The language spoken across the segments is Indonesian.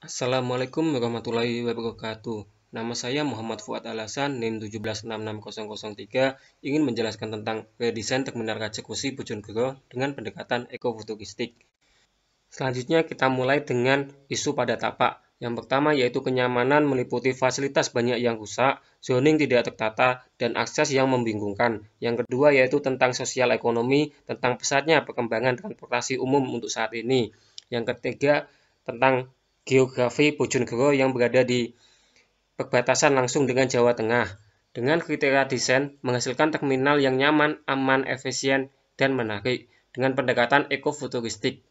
Assalamualaikum warahmatullahi wabarakatuh. Nama saya Muhammad Fuad Alasan, NIM 1766003, ingin menjelaskan tentang redesign terminal Rajekusi Bojonegoro dengan pendekatan ekofuturistik. Selanjutnya kita mulai dengan isu pada tapak. Yang pertama yaitu kenyamanan meliputi fasilitas banyak yang rusak, zoning tidak tertata, dan akses yang membingungkan. Yang kedua yaitu tentang sosial ekonomi, tentang pesatnya perkembangan transportasi umum untuk saat ini. Yang ketiga tentang geografi Bojonegoro yang berada di perbatasan langsung dengan Jawa Tengah. Dengan kriteria desain menghasilkan terminal yang nyaman, aman, efisien, dan menarik dengan pendekatan ekofuturistik.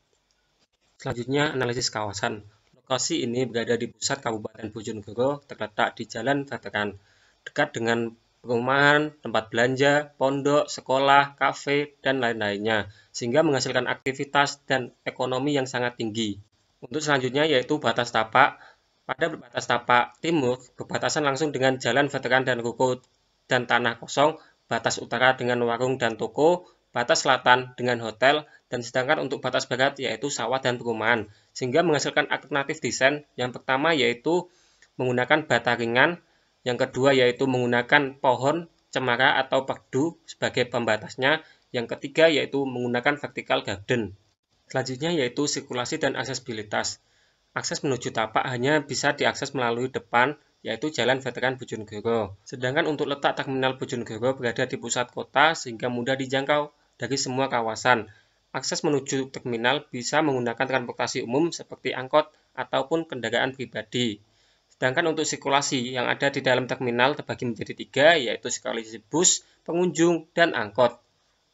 Selanjutnya, analisis kawasan. Lokasi ini berada di pusat Kabupaten Bojonegoro, terletak di Jalan Veteran, dekat dengan perumahan, tempat belanja, pondok, sekolah, kafe, dan lain-lainnya, sehingga menghasilkan aktivitas dan ekonomi yang sangat tinggi. Untuk selanjutnya yaitu batas tapak. Pada batas tapak timur, berbatasan langsung dengan Jalan Veteran dan ruko dan tanah kosong, batas utara dengan warung dan toko, batas selatan dengan hotel, dan sedangkan untuk batas barat yaitu sawah dan perumahan, sehingga menghasilkan alternatif desain. Yang pertama yaitu menggunakan bata ringan, yang kedua yaitu menggunakan pohon, cemara atau perdu sebagai pembatasnya, yang ketiga yaitu menggunakan vertical garden. Selanjutnya yaitu sirkulasi dan aksesibilitas. Akses menuju tapak hanya bisa diakses melalui depan, yaitu Jalan Veteran Bojonegoro. Sedangkan untuk letak terminal Bojonegoro berada di pusat kota sehingga mudah dijangkau dari semua kawasan. Akses menuju terminal bisa menggunakan transportasi umum seperti angkot ataupun kendaraan pribadi. Sedangkan untuk sirkulasi yang ada di dalam terminal terbagi menjadi tiga, yaitu sirkulasi bus, pengunjung, dan angkot.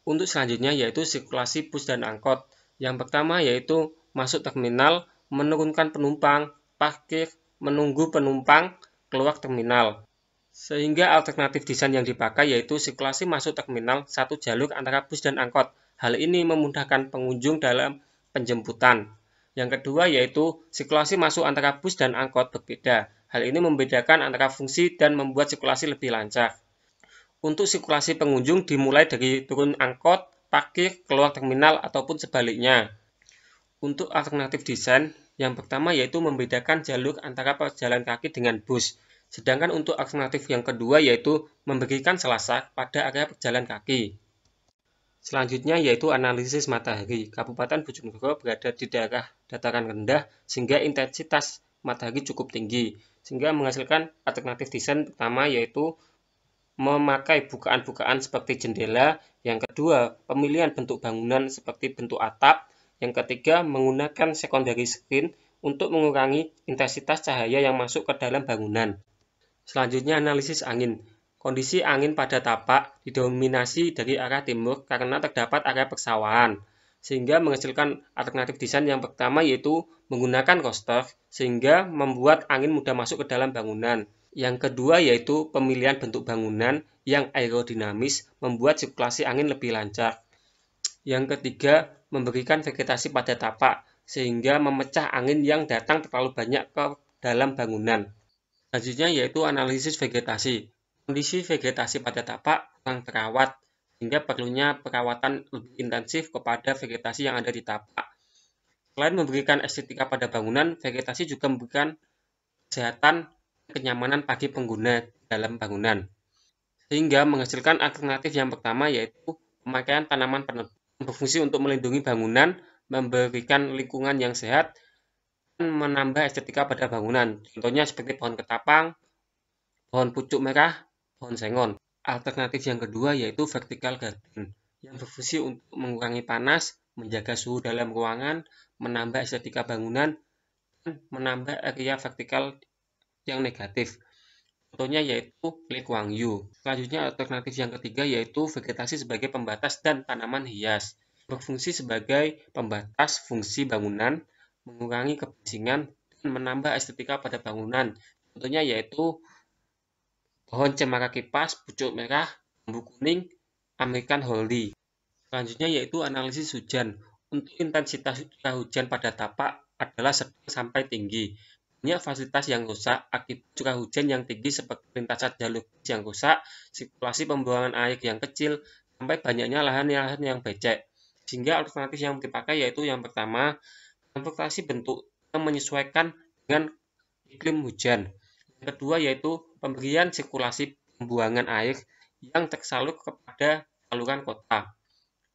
Untuk selanjutnya yaitu sirkulasi bus dan angkot. Yang pertama yaitu masuk terminal, menurunkan penumpang, parkir, menunggu penumpang keluar terminal. Sehingga alternatif desain yang dipakai yaitu sirkulasi masuk terminal satu jalur antara bus dan angkot. Hal ini memudahkan pengunjung dalam penjemputan. Yang kedua yaitu sirkulasi masuk antara bus dan angkot berbeda. Hal ini membedakan antara fungsi dan membuat sirkulasi lebih lancar. Untuk sirkulasi pengunjung dimulai dari turun angkot, parkir, keluar terminal, ataupun sebaliknya. Untuk alternatif desain, yang pertama yaitu membedakan jalur antara pejalan kaki dengan bus. Sedangkan untuk alternatif yang kedua yaitu memberikan sela-sela pada area pejalan kaki. Selanjutnya yaitu analisis matahari. Kabupaten Bojonegoro berada di daerah dataran rendah sehingga intensitas matahari cukup tinggi. Sehingga menghasilkan alternatif desain pertama yaitu memakai bukaan-bukaan seperti jendela, yang kedua pemilihan bentuk bangunan seperti bentuk atap, yang ketiga menggunakan secondary screen untuk mengurangi intensitas cahaya yang masuk ke dalam bangunan. Selanjutnya analisis angin. Kondisi angin pada tapak didominasi dari arah timur karena terdapat area persawahan, sehingga menghasilkan alternatif desain yang pertama yaitu menggunakan coaster sehingga membuat angin mudah masuk ke dalam bangunan. Yang kedua yaitu pemilihan bentuk bangunan yang aerodinamis membuat sirkulasi angin lebih lancar. Yang ketiga, memberikan vegetasi pada tapak sehingga memecah angin yang datang terlalu banyak ke dalam bangunan. Selanjutnya yaitu analisis vegetasi. Kondisi vegetasi pada tapak kurang terawat sehingga perlunya perawatan lebih intensif kepada vegetasi yang ada di tapak. Selain memberikan estetika pada bangunan, vegetasi juga memberikan kesehatan kenyamanan bagi pengguna dalam bangunan. Sehingga menghasilkan alternatif yang pertama yaitu pemakaian tanaman peneduh berfungsi untuk melindungi bangunan, memberikan lingkungan yang sehat, dan menambah estetika pada bangunan. Contohnya seperti pohon ketapang, pohon pucuk merah, pohon sengon. Alternatif yang kedua yaitu vertical garden yang berfungsi untuk mengurangi panas, menjaga suhu dalam ruangan, menambah estetika bangunan, dan menambah area vertikal yang negatif. Contohnya yaitu Lee Kuan Yew. Selanjutnya alternatif yang ketiga yaitu vegetasi sebagai pembatas dan tanaman hias. Berfungsi sebagai pembatas fungsi bangunan, mengurangi kebisingan, dan menambah estetika pada bangunan. Contohnya yaitu pohon cemara kipas, pucuk merah, bambu kuning, American Holly. Selanjutnya yaitu analisis hujan. Untuk intensitas curah hujan pada tapak adalah sedang sampai tinggi. Banyak fasilitas yang rusak akibat curah hujan yang tinggi seperti lintasan jalur yang rusak, sirkulasi pembuangan air yang kecil, sampai banyaknya lahan-lahan yang becek. Sehingga alternatif yang dipakai yaitu yang pertama, transportasi bentuk yang menyesuaikan dengan iklim hujan. Yang kedua yaitu pemberian sirkulasi pembuangan air yang tersalur kepada saluran kota.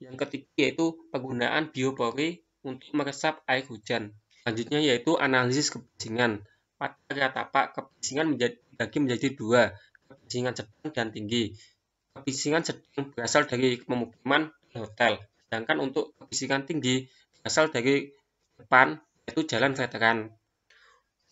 Yang ketiga yaitu penggunaan biopori untuk meresap air hujan. Selanjutnya yaitu analisis kebisingan. Pada area tapak, kebisingan dibagi menjadi dua, kebisingan sedang dan tinggi. Kebisingan sedang berasal dari pemukiman dan hotel, sedangkan untuk kebisingan tinggi berasal dari depan, yaitu jalan veteran.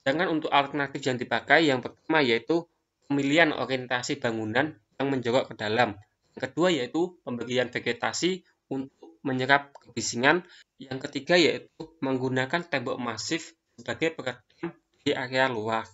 Sedangkan untuk alternatif yang dipakai, yang pertama yaitu pemilihan orientasi bangunan yang menjorok ke dalam. Yang kedua yaitu pemberian vegetasi untuk menyerap kebisingan. Yang ketiga yaitu menggunakan tembok masif sebagai peredam di area luar.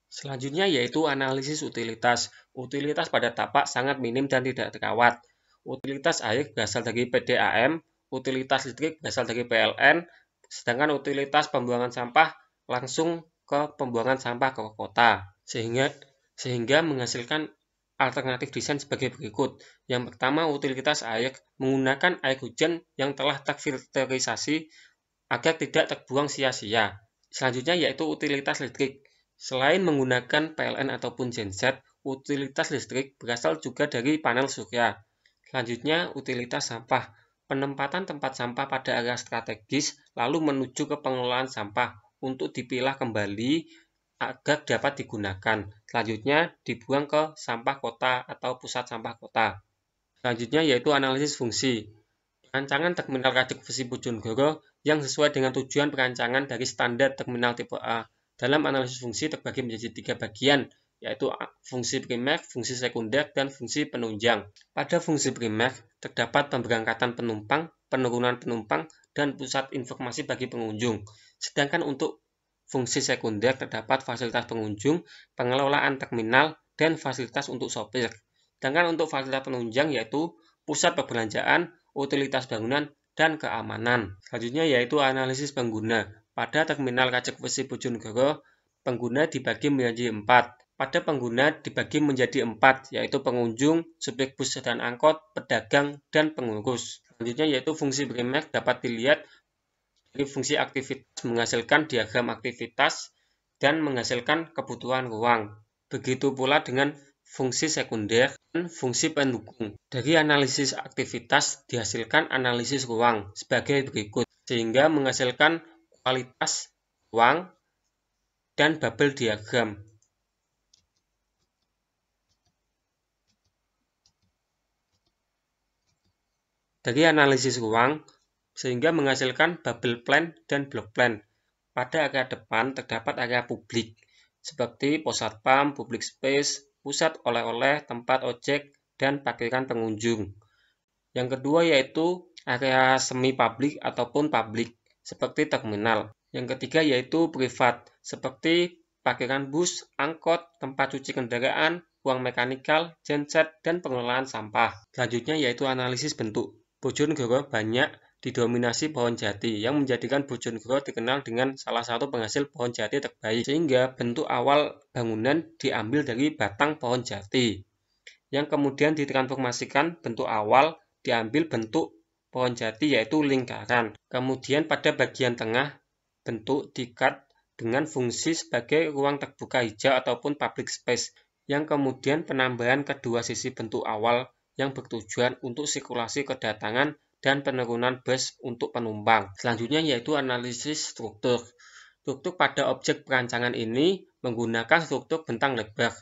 Selanjutnya yaitu analisis utilitas. Utilitas pada tapak sangat minim dan tidak terawat. Utilitas air berasal dari PDAM, utilitas listrik berasal dari PLN, sedangkan utilitas pembuangan sampah langsung ke pembuangan sampah ke kota. Sehingga menghasilkan alternatif desain sebagai berikut. Yang pertama, utilitas air menggunakan air hujan yang telah terfilterisasi agar tidak terbuang sia-sia. Selanjutnya yaitu utilitas listrik. Selain menggunakan PLN ataupun genset, utilitas listrik berasal juga dari panel surya. Selanjutnya, utilitas sampah. Penempatan tempat sampah pada area strategis lalu menuju ke pengelolaan sampah untuk dipilah kembali agar dapat digunakan. Selanjutnya dibuang ke sampah kota atau pusat sampah kota. Selanjutnya yaitu analisis fungsi. Perancangan terminal Rajek Besi Bojonegoro yang sesuai dengan tujuan perancangan dari standar terminal tipe A. Dalam analisis fungsi terbagi menjadi 3 bagian, yaitu fungsi primer, fungsi sekunder, dan fungsi penunjang. Pada fungsi primer terdapat pemberangkatan penumpang, penurunan penumpang, dan pusat informasi bagi pengunjung. Sedangkan untuk fungsi sekunder terdapat fasilitas pengunjung, pengelolaan terminal, dan fasilitas untuk sopir. Sedangkan untuk fasilitas penunjang yaitu pusat perbelanjaan, utilitas bangunan, dan keamanan. Selanjutnya yaitu analisis pengguna. Pada terminal Rajek Besi Bojonegoro, pengguna dibagi menjadi 4. Pada pengguna dibagi menjadi 4, yaitu pengunjung, supir bus dan angkot, pedagang, dan pengurus. Selanjutnya yaitu fungsi primer dapat dilihat dari fungsi aktivitas menghasilkan diagram aktivitas dan menghasilkan kebutuhan ruang. Begitu pula dengan fungsi sekunder dan fungsi pendukung. Dari analisis aktivitas dihasilkan analisis ruang sebagai berikut, sehingga menghasilkan kualitas ruang dan bubble diagram. Dari analisis ruang sehingga menghasilkan bubble plan dan block plan. Pada area depan terdapat area publik, seperti pos satpam, public space, pusat oleh-oleh, tempat ojek, dan parkiran pengunjung. Yang kedua yaitu area semi-publik ataupun publik, seperti terminal. Yang ketiga yaitu privat, seperti parkiran bus, angkot, tempat cuci kendaraan, ruang mekanikal, genset, dan pengelolaan sampah. Selanjutnya yaitu analisis bentuk. Bojonegoro banyak didominasi pohon jati yang menjadikan Bojonegoro dikenal dengan salah satu penghasil pohon jati terbaik, sehingga bentuk awal bangunan diambil dari batang pohon jati yang kemudian ditransformasikan bentuk awal diambil bentuk pohon jati yaitu lingkaran. Kemudian pada bagian tengah bentuk dikat dengan fungsi sebagai ruang terbuka hijau ataupun public space yang kemudian penambahan kedua sisi bentuk awal yang bertujuan untuk sirkulasi kedatangan dan penurunan bus untuk penumpang. Selanjutnya yaitu analisis struktur. Struktur pada objek perancangan ini menggunakan struktur bentang lebar,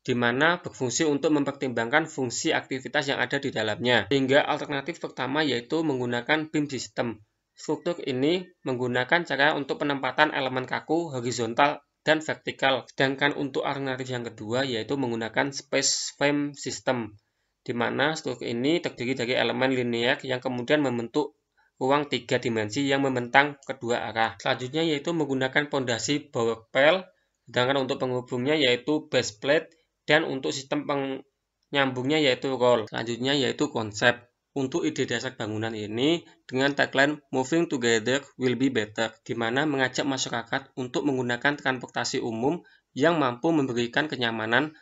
di mana berfungsi untuk mempertimbangkan fungsi aktivitas yang ada di dalamnya. Sehingga alternatif pertama yaitu menggunakan beam system. Struktur ini menggunakan cara untuk penempatan elemen kaku, horizontal, dan vertikal. Sedangkan untuk alternatif yang kedua yaitu menggunakan space frame system, di mana struktur ini terdiri dari elemen linear yang kemudian membentuk ruang 3 dimensi yang membentang kedua arah. Selanjutnya yaitu menggunakan pondasi bowel, sedangkan untuk penghubungnya yaitu base plate, dan untuk sistem penyambungnya yaitu roll. Selanjutnya yaitu konsep. Untuk ide dasar bangunan ini dengan tagline Moving Together Will Be Better, di mana mengajak masyarakat untuk menggunakan transportasi umum yang mampu memberikan kenyamanan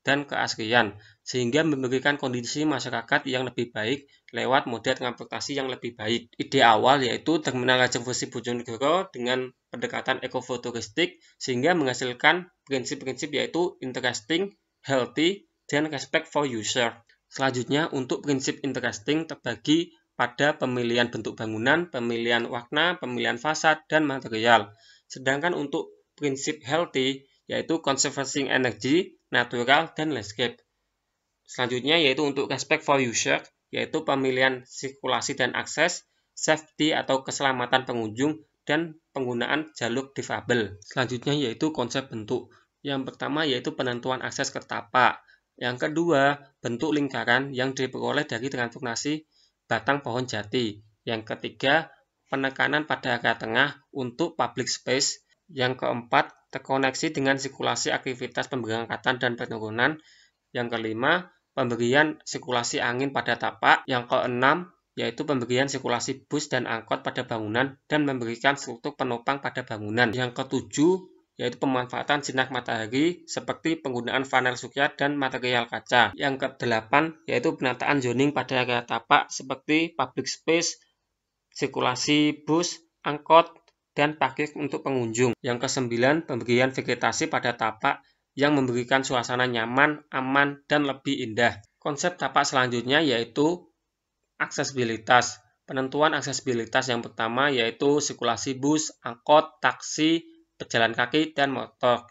dan keasrian, sehingga memberikan kondisi masyarakat yang lebih baik lewat moda transportasi yang lebih baik. Ide awal yaitu terminal Lajeng Besi Bojonegoro dengan pendekatan ekofuturistik sehingga menghasilkan prinsip-prinsip yaitu interesting, healthy, dan respect for user. Selanjutnya, untuk prinsip interesting terbagi pada pemilihan bentuk bangunan, pemilihan warna, pemilihan fasad, dan material. Sedangkan untuk prinsip healthy, yaitu conserving energy, natural, dan landscape. Selanjutnya yaitu untuk respect for user, yaitu pemilihan sirkulasi dan akses, safety atau keselamatan pengunjung, dan penggunaan jalur difabel. Selanjutnya yaitu konsep bentuk. Yang pertama yaitu penentuan akses ke tapak. Yang kedua, bentuk lingkaran yang diperoleh dari transformasi batang pohon jati. Yang ketiga, penekanan pada area tengah untuk public space. Yang keempat, terkoneksi dengan sirkulasi aktivitas pemberangkatan dan penurunan. Yang kelima, pemberian sirkulasi angin pada tapak. Yang keenam, yaitu pemberian sirkulasi bus dan angkot pada bangunan dan memberikan struktur penopang pada bangunan. Yang ketujuh, yaitu pemanfaatan sinar matahari seperti penggunaan panel surya dan material kaca. Yang kedelapan, yaitu penataan zoning pada area tapak seperti public space, sirkulasi bus, angkot, dan parkir untuk pengunjung. Yang kesembilan, pemberian vegetasi pada tapak yang memberikan suasana nyaman, aman, dan lebih indah. Konsep tapak selanjutnya yaitu aksesibilitas. Penentuan aksesibilitas yang pertama yaitu sirkulasi bus, angkot, taksi, pejalan kaki, dan motor.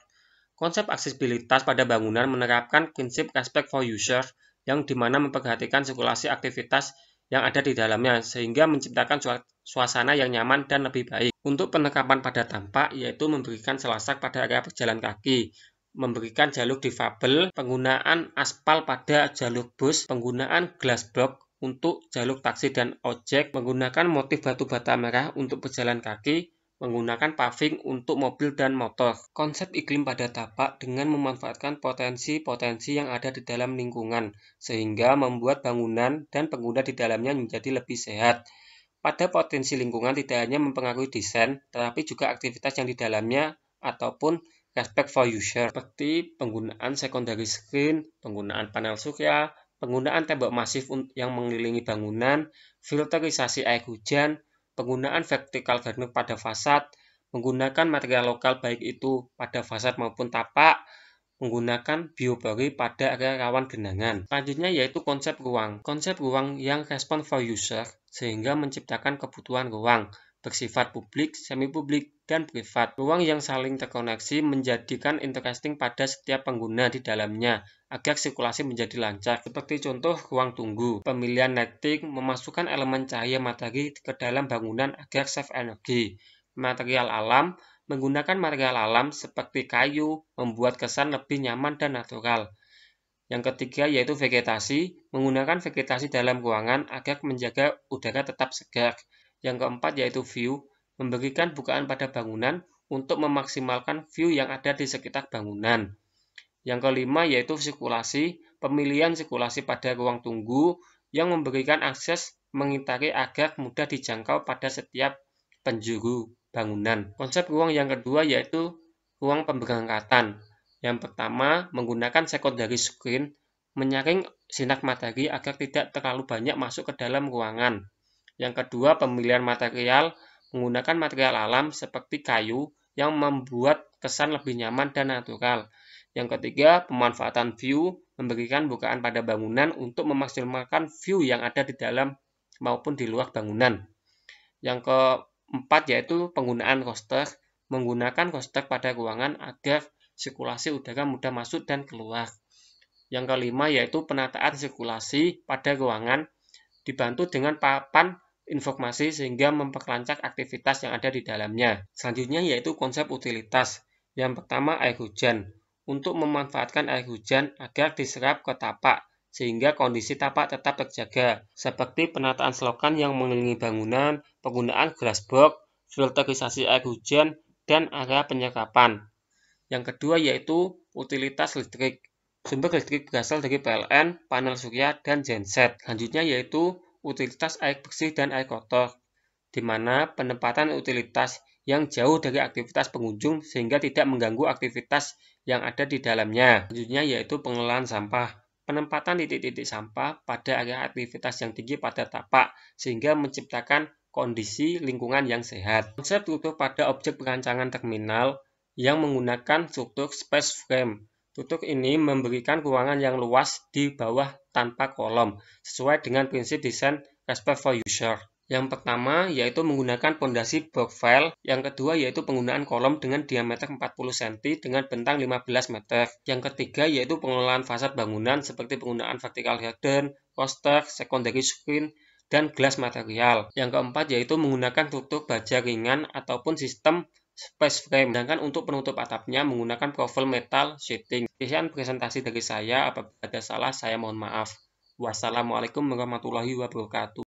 Konsep aksesibilitas pada bangunan menerapkan prinsip respect for user yang dimana memperhatikan sirkulasi aktivitas yang ada di dalamnya sehingga menciptakan suasana yang nyaman dan lebih baik. Untuk penerapan pada tampak yaitu memberikan selasak pada area pejalan kaki, memberikan jalur difabel, penggunaan aspal pada jalur bus, penggunaan glass block untuk jalur taksi dan ojek, menggunakan motif batu bata merah untuk pejalan kaki, menggunakan paving untuk mobil dan motor. Konsep iklim pada tapak dengan memanfaatkan potensi-potensi yang ada di dalam lingkungan, sehingga membuat bangunan dan pengguna di dalamnya menjadi lebih sehat. Pada potensi lingkungan tidak hanya mempengaruhi desain, tetapi juga aktivitas yang di dalamnya ataupun respect for user, seperti penggunaan secondary screen, penggunaan panel surya, penggunaan tembok masif yang mengelilingi bangunan, filterisasi air hujan, penggunaan vertical garden pada fasad, menggunakan material lokal baik itu pada fasad maupun tapak, menggunakan biopori pada area rawan genangan. Selanjutnya yaitu konsep ruang. Konsep ruang yang respon for user sehingga menciptakan kebutuhan ruang bersifat publik, semi-publik, dan privat. Ruang yang saling terkoneksi menjadikan interesting pada setiap pengguna di dalamnya agar sirkulasi menjadi lancar. Seperti contoh ruang tunggu, pemilihan lighting memasukkan elemen cahaya matahari ke dalam bangunan agar save energi. Material alam, menggunakan material alam seperti kayu membuat kesan lebih nyaman dan natural. Yang ketiga yaitu vegetasi, menggunakan vegetasi dalam ruangan agar menjaga udara tetap segar. Yang keempat yaitu view, memberikan bukaan pada bangunan untuk memaksimalkan view yang ada di sekitar bangunan. Yang kelima yaitu sirkulasi, pemilihan sirkulasi pada ruang tunggu yang memberikan akses mengitari agar mudah dijangkau pada setiap penjuru bangunan. Konsep ruang yang kedua yaitu ruang pemberangkatan. Yang pertama, menggunakan secondary screen, menyaring sinar matahari agar tidak terlalu banyak masuk ke dalam ruangan. Yang kedua, pemilihan material, menggunakan material alam seperti kayu yang membuat kesan lebih nyaman dan natural. Yang ketiga, pemanfaatan view, memberikan bukaan pada bangunan untuk memaksimalkan view yang ada di dalam maupun di luar bangunan. Yang keempat yaitu penggunaan roster, menggunakan roster pada ruangan agar sirkulasi udara mudah masuk dan keluar. Yang kelima yaitu penataan sirkulasi pada ruangan dibantu dengan papan informasi sehingga memperlancar aktivitas yang ada di dalamnya. Selanjutnya yaitu konsep utilitas. Yang pertama air hujan. Untuk memanfaatkan air hujan agar diserap ke tapak sehingga kondisi tapak tetap terjaga. Seperti penataan selokan yang mengelilingi bangunan, penggunaan glass box, filterisasi air hujan, dan area penyerapan. Yang kedua yaitu utilitas listrik. Sumber listrik berasal dari PLN, panel surya, dan genset. Selanjutnya yaitu utilitas air bersih dan air kotor, di mana penempatan utilitas yang jauh dari aktivitas pengunjung sehingga tidak mengganggu aktivitas yang ada di dalamnya. Selanjutnya yaitu pengelolaan sampah. Penempatan titik-titik sampah pada area aktivitas yang tinggi pada tapak sehingga menciptakan kondisi lingkungan yang sehat. Konsep struktur pada objek perancangan terminal yang menggunakan struktur space frame. Struktur ini memberikan ruangan yang luas di bawah tanpa kolom, sesuai dengan prinsip desain respect for user. Yang pertama yaitu menggunakan pondasi profile, yang kedua yaitu penggunaan kolom dengan diameter 40 cm dengan bentang 15 meter. Yang ketiga yaitu pengelolaan fasad bangunan seperti penggunaan vertical garden, roster, secondary screen, dan glass material. Yang keempat yaitu menggunakan struktur baja ringan ataupun sistem space frame. Sedangkan untuk penutup atapnya menggunakan profil metal sheeting. Sekian presentasi dari saya, apabila ada salah saya mohon maaf. Wassalamualaikum warahmatullahi wabarakatuh.